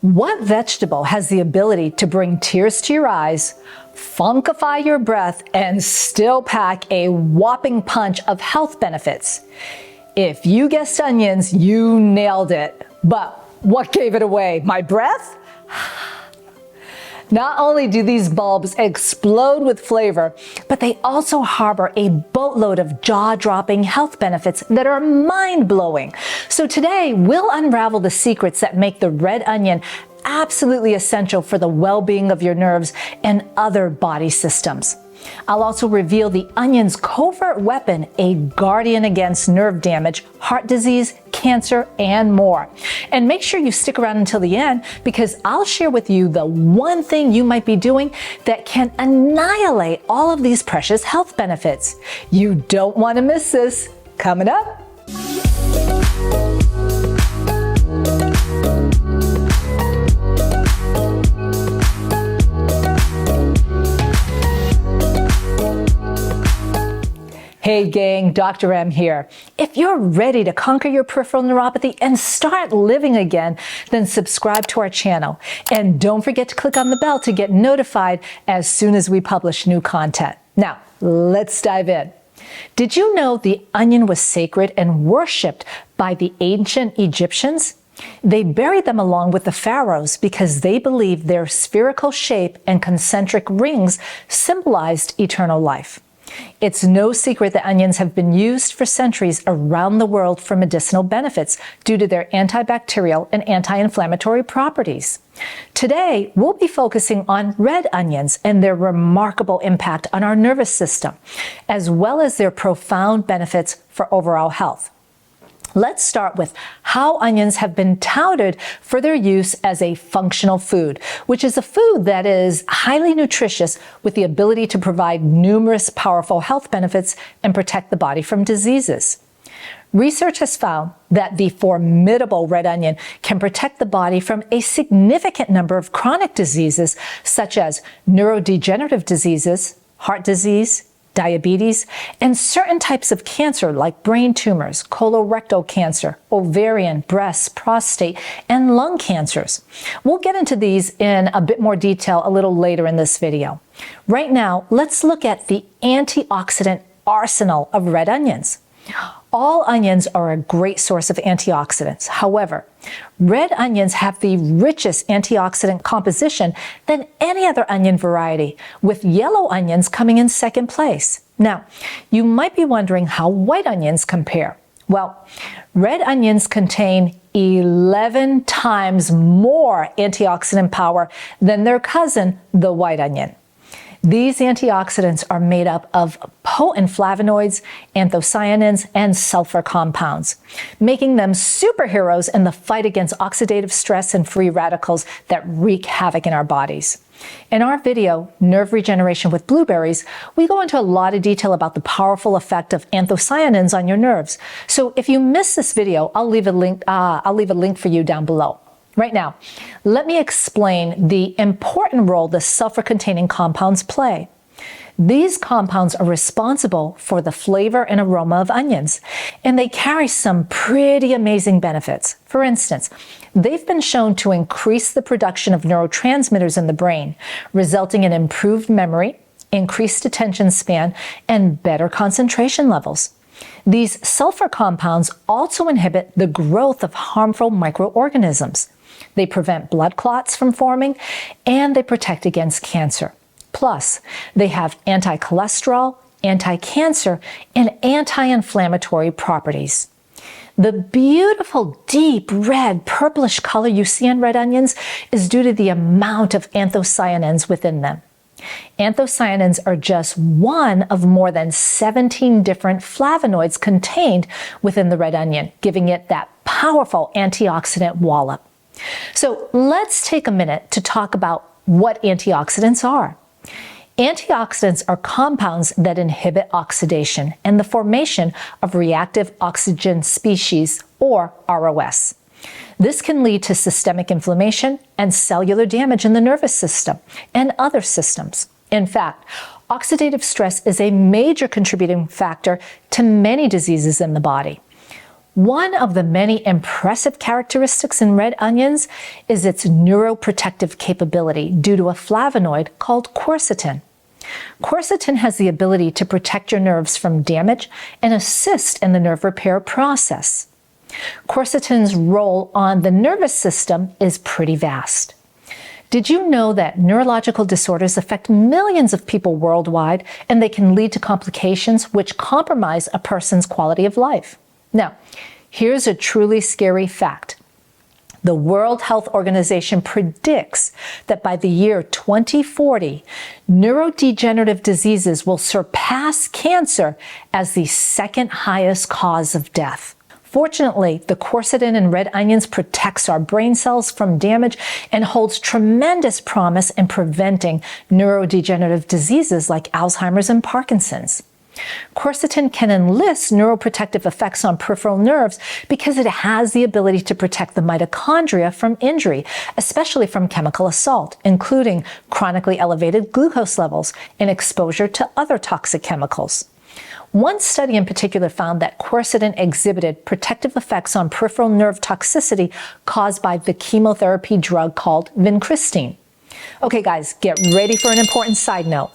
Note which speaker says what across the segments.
Speaker 1: What vegetable has the ability to bring tears to your eyes, funkify your breath, and still pack a whopping punch of health benefits? If you guessed onions, you nailed it. But what gave it away? My breath? Not only do these bulbs explode with flavor, but they also harbor a boatload of jaw-dropping health benefits that are mind-blowing. So today, we'll unravel the secrets that make the red onion absolutely essential for the well-being of your nerves and other body systems. I'll also reveal the onion's covert weapon, a guardian against nerve damage, heart disease, cancer, and more. And make sure you stick around until the end, because I'll share with you the one thing you might be doing that can annihilate all of these precious health benefits. You don't want to miss this. Coming up. Hey gang, Dr. M here. If you're ready to conquer your peripheral neuropathy and start living again, then subscribe to our channel. And don't forget to click on the bell to get notified as soon as we publish new content. Now, let's dive in. Did you know the onion was sacred and worshipped by the ancient Egyptians? They buried them along with the pharaohs because they believed their spherical shape and concentric rings symbolized eternal life. It's no secret that onions have been used for centuries around the world for medicinal benefits due to their antibacterial and anti-inflammatory properties. Today, we'll be focusing on red onions and their remarkable impact on our nervous system, as well as their profound benefits for overall health. Let's start with how onions have been touted for their use as a functional food, which is a food that is highly nutritious with the ability to provide numerous powerful health benefits and protect the body from diseases. Research has found that the formidable red onion can protect the body from a significant number of chronic diseases such as neurodegenerative diseases, heart disease, diabetes, and certain types of cancer like brain tumors, colorectal cancer, ovarian, breast, prostate, and lung cancers. We'll get into these in a bit more detail a little later in this video. Right now, let's look at the antioxidant arsenal of red onions. All onions are a great source of antioxidants. However, red onions have the richest antioxidant composition than any other onion variety, with yellow onions coming in second place. Now, you might be wondering how white onions compare. Well, red onions contain 11 times more antioxidant power than their cousin, the white onion. These antioxidants are made up of potent flavonoids, anthocyanins, and sulfur compounds, making them superheroes in the fight against oxidative stress and free radicals that wreak havoc in our bodies. In our video, Nerve Regeneration with Blueberries, we go into a lot of detail about the powerful effect of anthocyanins on your nerves. So if you missed this video, I'll leave a link for you down below. Right now, let me explain the important role the sulfur-containing compounds play. These compounds are responsible for the flavor and aroma of onions, and they carry some pretty amazing benefits. For instance, they've been shown to increase the production of neurotransmitters in the brain, resulting in improved memory, increased attention span, and better concentration levels. These sulfur compounds also inhibit the growth of harmful microorganisms. They prevent blood clots from forming, and they protect against cancer. Plus, they have anti-cholesterol, anti-cancer, and anti-inflammatory properties. The beautiful deep red purplish color you see in red onions is due to the amount of anthocyanins within them. Anthocyanins are just one of more than 17 different flavonoids contained within the red onion, giving it that powerful antioxidant wallop. So let's take a minute to talk about what antioxidants are. Antioxidants are compounds that inhibit oxidation and the formation of reactive oxygen species, or ROS. This can lead to systemic inflammation and cellular damage in the nervous system and other systems. In fact, oxidative stress is a major contributing factor to many diseases in the body. One of the many impressive characteristics in red onions is its neuroprotective capability due to a flavonoid called quercetin. Quercetin has the ability to protect your nerves from damage and assist in the nerve repair process. Quercetin's role on the nervous system is pretty vast. Did you know that neurological disorders affect millions of people worldwide, and they can lead to complications which compromise a person's quality of life? Now, here's a truly scary fact. The World Health Organization predicts that by the year 2040, neurodegenerative diseases will surpass cancer as the second highest cause of death. Fortunately, the quercetin in red onions protects our brain cells from damage and holds tremendous promise in preventing neurodegenerative diseases like Alzheimer's and Parkinson's. Quercetin can enlist neuroprotective effects on peripheral nerves because it has the ability to protect the mitochondria from injury, especially from chemical assault, including chronically elevated glucose levels and exposure to other toxic chemicals. One study in particular found that quercetin exhibited protective effects on peripheral nerve toxicity caused by the chemotherapy drug called vincristine. Okay, guys, get ready for an important side note.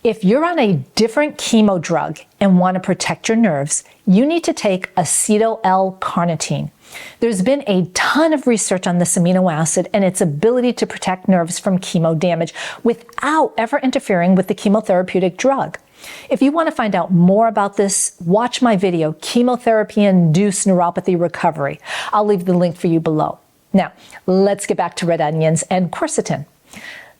Speaker 1: If you're on a different chemo drug and want to protect your nerves, you need to take acetyl-L-carnitine. There's been a ton of research on this amino acid and its ability to protect nerves from chemo damage without ever interfering with the chemotherapeutic drug. If you want to find out more about this, watch my video, Chemotherapy-Induced Neuropathy Recovery. I'll leave the link for you below. Now, let's get back to red onions and quercetin.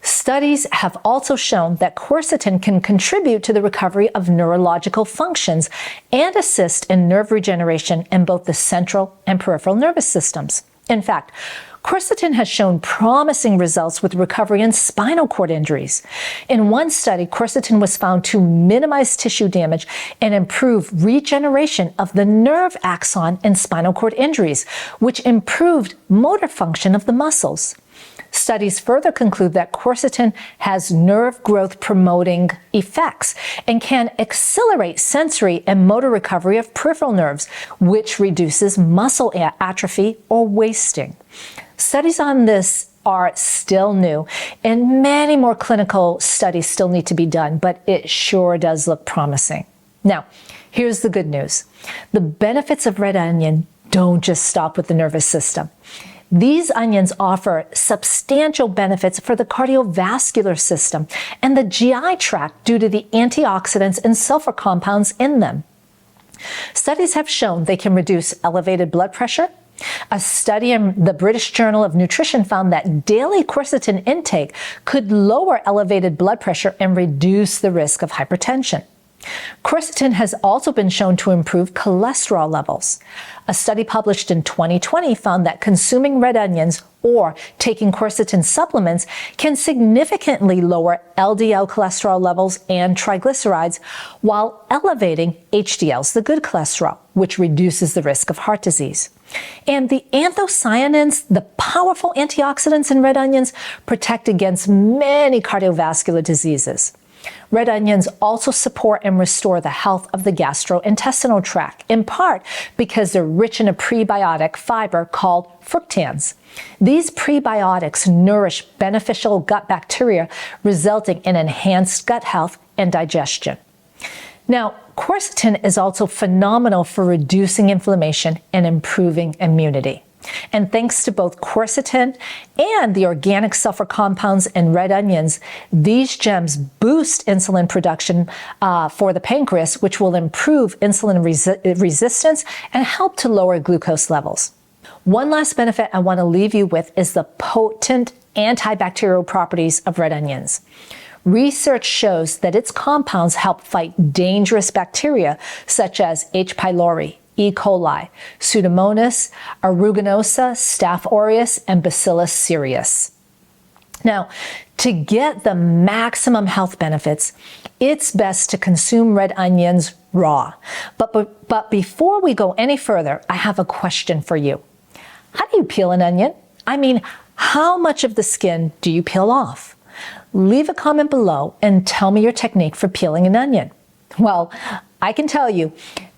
Speaker 1: Studies have also shown that quercetin can contribute to the recovery of neurological functions and assist in nerve regeneration in both the central and peripheral nervous systems. In fact, quercetin has shown promising results with recovery in spinal cord injuries. In one study, quercetin was found to minimize tissue damage and improve regeneration of the nerve axon in spinal cord injuries, which improved motor function of the muscles. Studies further conclude that quercetin has nerve growth promoting effects and can accelerate sensory and motor recovery of peripheral nerves, which reduces muscle atrophy or wasting. Studies on this are still new, and many more clinical studies still need to be done, but it sure does look promising. Now, here's the good news. The benefits of red onion don't just stop with the nervous system. These onions offer substantial benefits for the cardiovascular system and the GI tract due to the antioxidants and sulfur compounds in them. Studies have shown they can reduce elevated blood pressure. A study in the British Journal of Nutrition found that daily quercetin intake could lower elevated blood pressure and reduce the risk of hypertension. Quercetin has also been shown to improve cholesterol levels. A study published in 2020 found that consuming red onions or taking quercetin supplements can significantly lower LDL cholesterol levels and triglycerides while elevating HDLs, the good cholesterol, which reduces the risk of heart disease. And the anthocyanins, the powerful antioxidants in red onions, protect against many cardiovascular diseases. Red onions also support and restore the health of the gastrointestinal tract, in part because they're rich in a prebiotic fiber called fructans. These prebiotics nourish beneficial gut bacteria, resulting in enhanced gut health and digestion. Now, quercetin is also phenomenal for reducing inflammation and improving immunity. And thanks to both quercetin and the organic sulfur compounds in red onions, these gems boost insulin production for the pancreas, which will improve insulin resistance and help to lower glucose levels. One last benefit I want to leave you with is the potent antibacterial properties of red onions. Research shows that its compounds help fight dangerous bacteria such as H. pylori, E. coli, Pseudomonas aeruginosa, Staph aureus, and Bacillus cereus. Now, to get the maximum health benefits, it's best to consume red onions raw. But before we go any further, I have a question for you. How do you peel an onion? I mean, how much of the skin do you peel off? Leave a comment below and tell me your technique for peeling an onion. Well, I can tell you,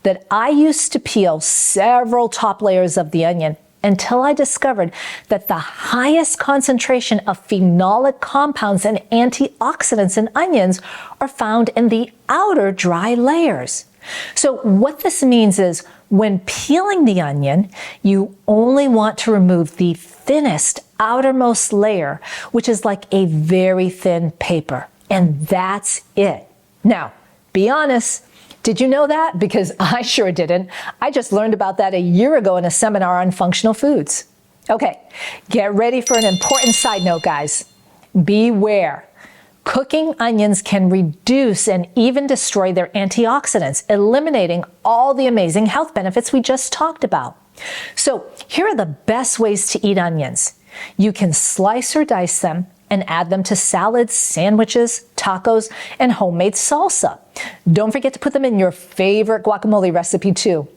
Speaker 1: that I used to peel several top layers of the onion until I discovered that the highest concentration of phenolic compounds and antioxidants in onions are found in the outer dry layers. So what this means is when peeling the onion, you only want to remove the thinnest outermost layer, which is like a very thin paper. And that's it. Now, be honest. Did you know that? Because I sure didn't. I just learned about that a year ago in a seminar on functional foods. Okay, get ready for an important side note, guys. Beware. Cooking onions can reduce and even destroy their antioxidants, eliminating all the amazing health benefits we just talked about. So here are the best ways to eat onions. You can slice or dice them and add them to salads, sandwiches, tacos, and homemade salsa. Don't forget to put them in your favorite guacamole recipe too.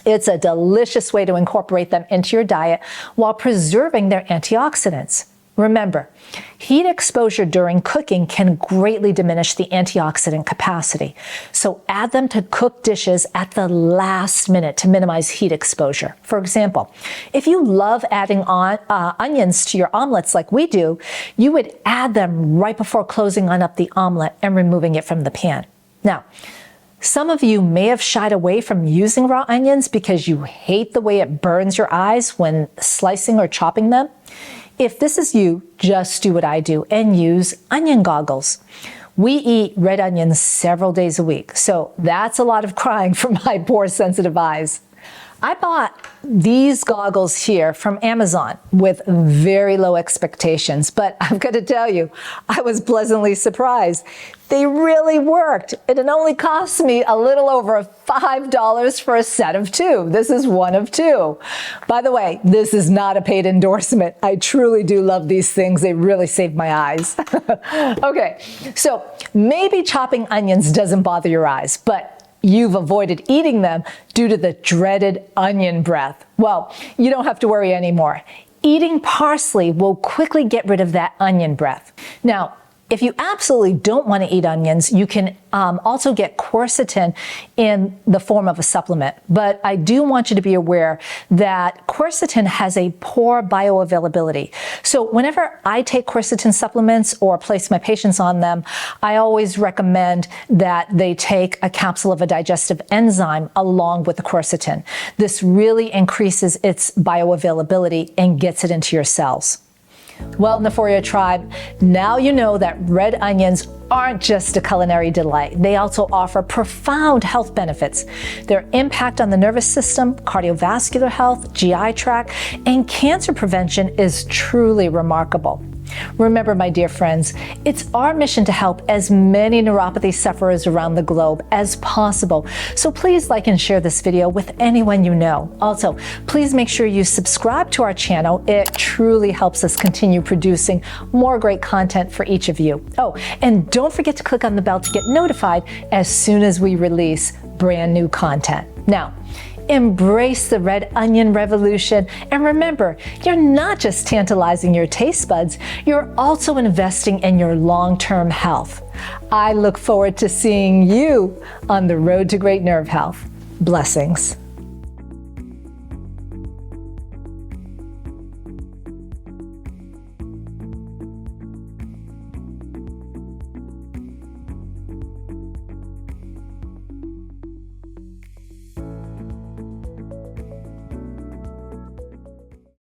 Speaker 1: It's a delicious way to incorporate them into your diet while preserving their antioxidants. Remember, heat exposure during cooking can greatly diminish the antioxidant capacity. So add them to cooked dishes at the last minute to minimize heat exposure. For example, if you love adding onions to your omelets like we do, you would add them right before closing up the omelet and removing it from the pan. Now, some of you may have shied away from using raw onions because you hate the way it burns your eyes when slicing or chopping them. If this is you, just do what I do and use onion goggles. We eat red onions several days a week, so that's a lot of crying for my poor sensitive eyes. I bought these goggles here from Amazon with very low expectations, but I've got to tell you, I was pleasantly surprised. They really worked, and it only cost me a little over $5 for a set of two. This is one of two. By the way, this is not a paid endorsement. I truly do love these things. They really saved my eyes. Okay, so maybe chopping onions doesn't bother your eyes, but you've avoided eating them due to the dreaded onion breath. Well, you don't have to worry anymore. Eating parsley will quickly get rid of that onion breath. Now, if you absolutely don't want to eat onions, you can also get quercetin in the form of a supplement. But I do want you to be aware that quercetin has a poor bioavailability. So whenever I take quercetin supplements or place my patients on them, I always recommend that they take a capsule of a digestive enzyme along with the quercetin. This really increases its bioavailability and gets it into your cells. Well, Neforia tribe, now you know that red onions aren't just a culinary delight. They also offer profound health benefits. Their impact on the nervous system, cardiovascular health, GI tract, and cancer prevention is truly remarkable. Remember, my dear friends, it's our mission to help as many neuropathy sufferers around the globe as possible. So please like and share this video with anyone you know. Also, please make sure you subscribe to our channel. It truly helps us continue producing more great content for each of you. Oh, and don't forget to click on the bell to get notified as soon as we release brand new content. Now, embrace the red onion revolution, and remember, you're not just tantalizing your taste buds, you're also investing in your long-term health. I look forward to seeing you on the road to great nerve health. Blessings.